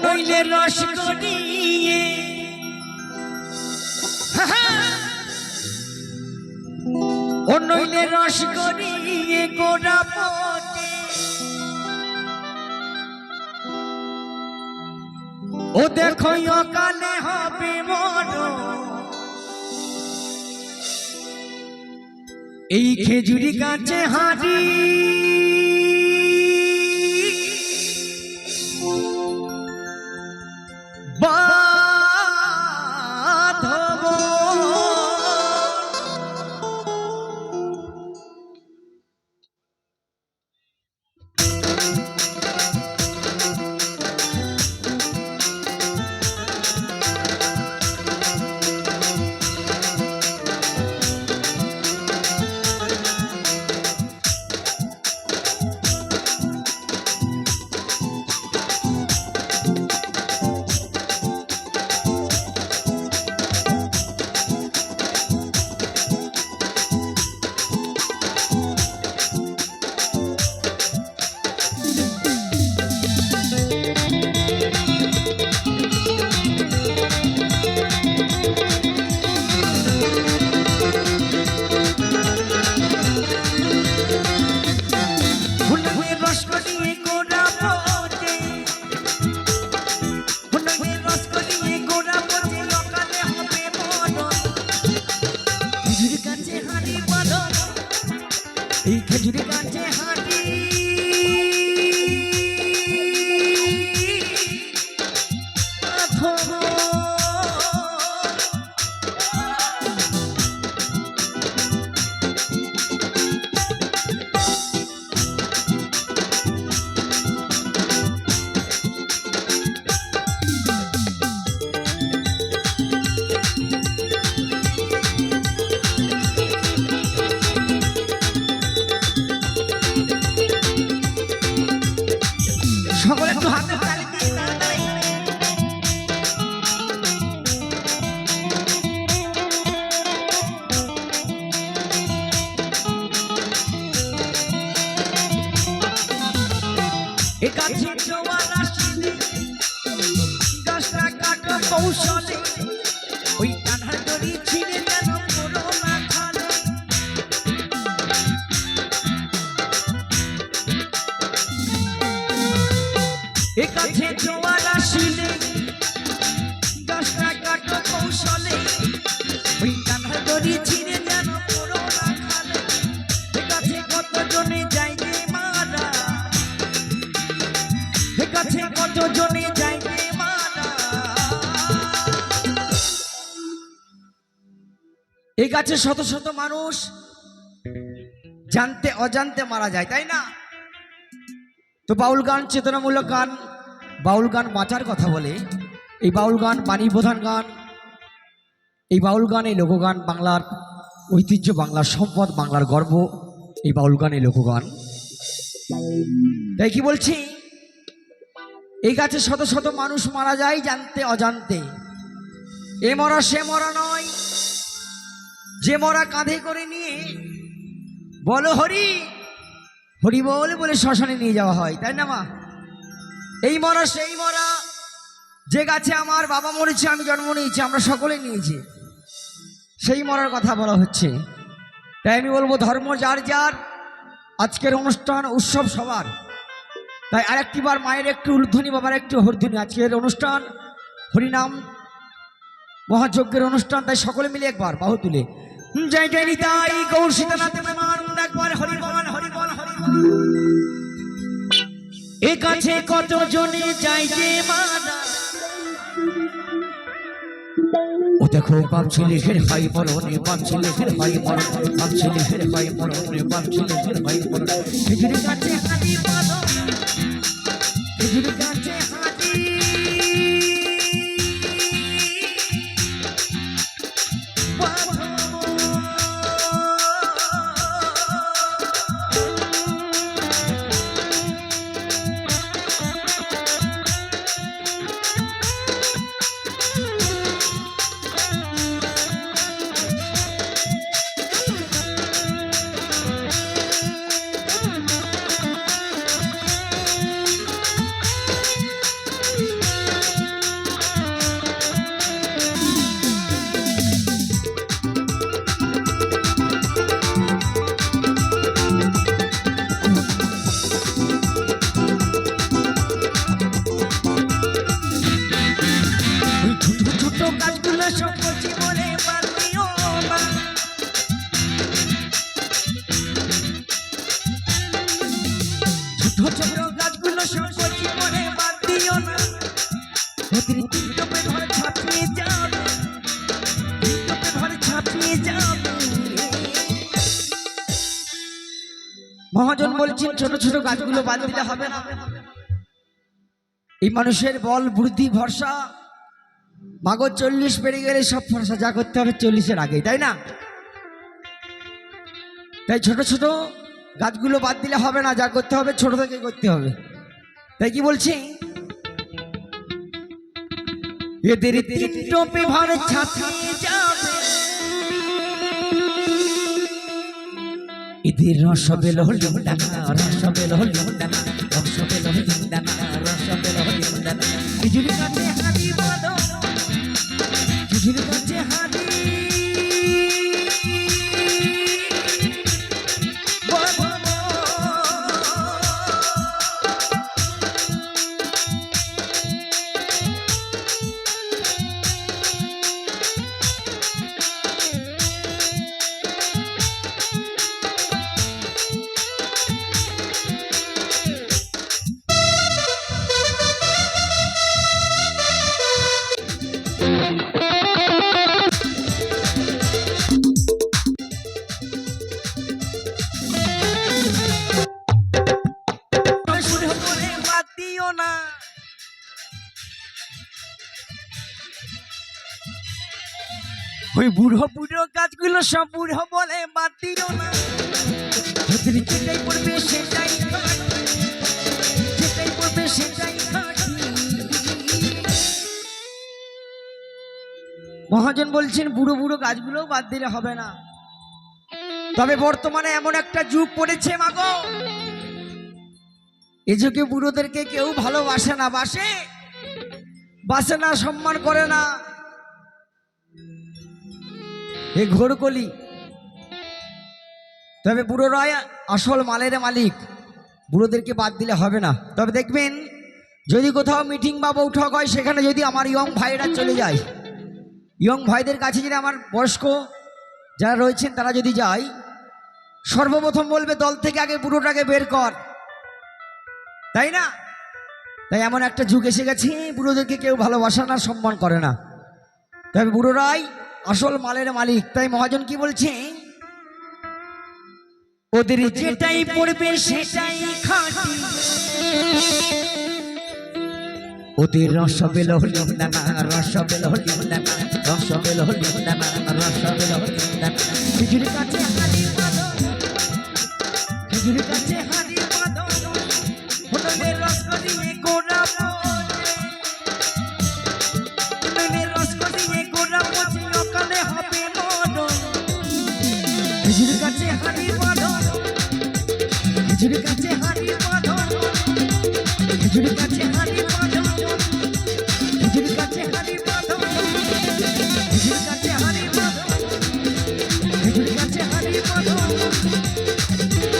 নইলে রস করিয়ে ও নইলে রস করিয়ে গোড়া পটে ও দেখো অকালে হবে মরণ এই খেজুরি গাছে হাঁড়ি বাঁধব এই খেজুরি গাছে হাঁটি সকলে একটু হাতে তালি দিয়ে তাড়াতাড়ি এ গাছে জোয়ার আসলে গাছটা কাটো কৌশলে ওই কাঁঠাল দড়ি ছিঁড়ে যেন পুরো না খালে এ গাছে জোয়ার আসলে গাছটা কাটো কৌশলে ওই কাঁঠাল দড়ি ছিঁড়ে যেন পুরো না খালে এ গাছে কতজনে যায় রে মারা এ গাছে কতজনে যায় রে মারা এই গাছে শত শত মানুষ জানতে অজান্তে মারা যায় তাই না তো বাউল গান চেতনামূলক গান বাউল গান বাঁচার কথা বলে এই বাউল গান বাণী প্রধান গান এই বাউল গান এই লোকগান বাংলার ঐতিহ্য বাংলার সম্পদ বাংলার গর্ব এই বাউল গান এই লোকগান তাই কি বলছি এই গাছে শত শত মানুষ মারা যায় জানতে অজান্তে এ মরা সে মরা নয় যে মরা কাঁধে করে নিয়ে বলো হরি হরি বলে বলে শ্মশানে নিয়ে যাওয়া হয় তাই না মা এই মরা সেই মরা যে গাছে আমার বাবা মরেছে আমি জন্ম নিয়েছি আমরা সকলে নিয়েছি সেই মরার কথা বলা হচ্ছে তাই আমি বলবো ধর্ম যার যার আজকের অনুষ্ঠান উৎসব সবার তাই আরেকটি বার মায়ের একটু উলধ্বনি বাবার একটু হরধ্বনি আজকের অনুষ্ঠান হরিনাম মহাযজ্ঞের অনুষ্ঠান তাই সকলে মিলে একবার বাহু তুলে জয় জয় নিতাই গৌর সীতানাথ প্রেমানন্দ একবার হরি বল হরি বল হরি বল এ কাছে কতজনে যায় যে মারা ও দেখো বাপ ছেলে ফের ভাই মরণে বাপ ছেলে ফের ভাই মরণ বাপ ছেলে ফের ভাই মরণে বাপ ছেলে ফের ভাই মরণ খেজুরি গাছে হাঁড়ি বাঁধো খেজুরি গাছে হাঁড়ি ছোট ছোট গাছগুলো সব কচি করে বাদ দিও না, অতিরিক্ত টোপে ভরে ছাপিয়ে যাবে, টোপে ভরে ছাপিয়ে যাবে। মহাজন বলছেন ছোট ছোট গাছগুলো বাদ দিলে হবে না। এই মানুষের বল বুদ্ধি ভরসা, মাগো 40 পেরিয়ে গেলে সব ভরসা যা করতে হবে 40-এর আগেই, তাই না? তাই ছোট ছোট গাছগুলো বাদ দিলে হবে না, যা করতে হবে ছোট থেকে করতে হবে। তাই কি বলছি, এদের তিন টোপে ভরে ছাপিয়ে যাবে, এদের রসবেল হলিম দানা, রসবেল হলিম দানা, রসবেল হলিম দানা, রসবেল হলিম দানা। বিজুলি কাছে হাতি বাঁধো, বিজুলি কাছে হাতি ওই বুড়ো বুড়ো গাছগুলো সব বুড়ো বলে বাদ দিও না, যেটাই পড়বে সেটাই যেটাই পড়বে সেটাই। মহাজন বলছেন বুড়ো বুড়ো গাছগুলো বাদ দিলে হবে না। তবে বর্তমানে এমন একটা যুগ পড়েছে মাগো, এই যুগে বুড়োদেরকে কেউ ভালোবাসে না, বাসে না, সম্মান করে না। এ ঘোরকলি। তবে বুড়োরাই আসল মালের মালিক, বুড়োদেরকে বাদ দিলে হবে না। তবে দেখবেন যদি কোথাও মিটিং বা বৈঠক হয়, সেখানে যদি আমার ইয়ং ভাইরা চলে যায়, ইয়ং ভাইদের কাছে যদি আমার বয়স্ক যারা রয়েছেন তারা যদি যায়, সর্বপ্রথম বলবে দল থেকে আগে বুড়োটাকে বের কর, তাই না? তাই এমন একটা যুগ এসে গেছে, বুড়োদেরকে কেউ ভালোবাসে না, সম্মান করে না। তবে বুড়োরাই আসল মালের মালিক। তাই মহাজন কি বলছে, ওদের যেটাই পড়বে সেটাই খাঁটি, ওদের রসবেল হলিম দানা, রসবেল হলিম দানা, রসবেল হলিম দানা, রসবেল হলিম দানা। বিজুলি কাছে হাড়ি বাঁধো, বিজুলি কাছে হাড়ি বাঁধো, হোটেলের রস করিয়ে গোড়া পচে, হোটেলের রস করিয়ে গোড়া পচে, অকালে হবে মরণ। বিজুলি কাছে হাড়ি বাঁধো, বিজুলি কাছে হাড়ি বাঁধো, বিজুলি কাছে হাড়ি বাঁধো, বিজুলি কাছে হাড়ি বাঁধো, বিজুলি কাছে হাড়ি বাঁধো, বিজুলি কাছে হাড়ি বাঁধো,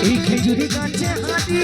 এই খেজুরি গাছে হাড়ি